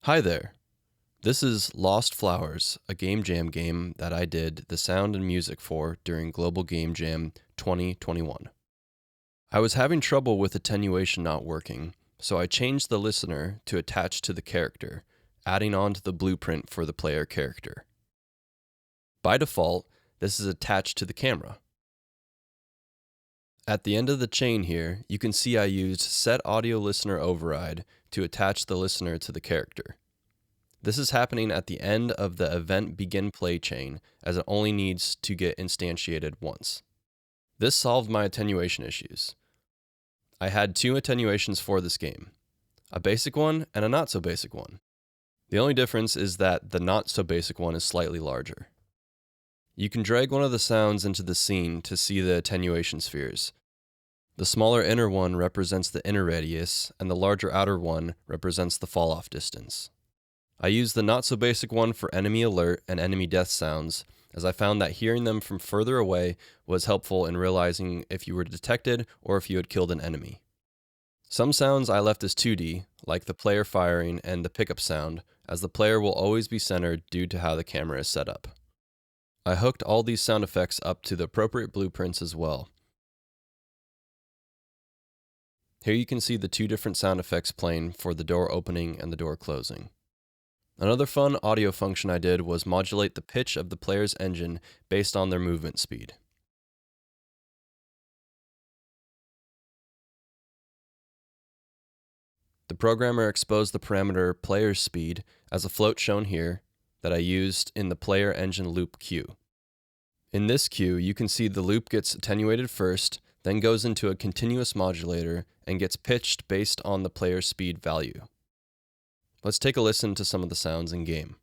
Hi there. This is Lost Flowers, a game jam game that I did the sound and music for during Global Game Jam 2021. I was having trouble with attenuation not working, so I changed the listener to attach to the character, adding on to the blueprint for the player character. By default, this is attached to the camera. At the end of the chain here, you can see I used Set Audio Listener Override to attach the listener to the character. This is happening at the end of the event begin play chain, as it only needs to get instantiated once. This solved my attenuation issues. I had two attenuations for this game, a basic one and a not so basic one. The only difference is that the not so basic one is slightly larger. You can drag one of the sounds into the scene to see the attenuation spheres. The smaller inner one represents the inner radius, and the larger outer one represents the fall-off distance. I used the not-so-basic one for enemy alert and enemy death sounds, as I found that hearing them from further away was helpful in realizing if you were detected or if you had killed an enemy. Some sounds I left as 2D, like the player firing and the pickup sound, as the player will always be centered due to how the camera is set up. I hooked all these sound effects up to the appropriate blueprints as well. Here you can see the two different sound effects playing for the door opening and the door closing. Another fun audio function I did was modulate the pitch of the player's engine based on their movement speed. The programmer exposed the parameter player's speed as a float shown here that I used in the player engine loop queue. In this queue, you can see the loop gets attenuated first, then goes into a continuous modulator and gets pitched based on the player's speed value. Let's take a listen to some of the sounds in game.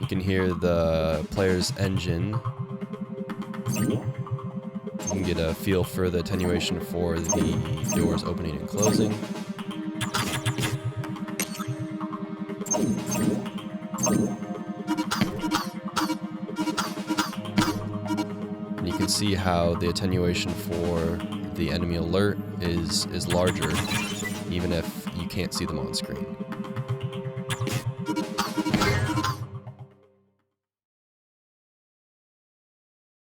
You can hear the player's engine. You can get a feel for the attenuation for the doors opening and closing. And you can see how the attenuation for the enemy alert is larger, even if you can't see them on screen.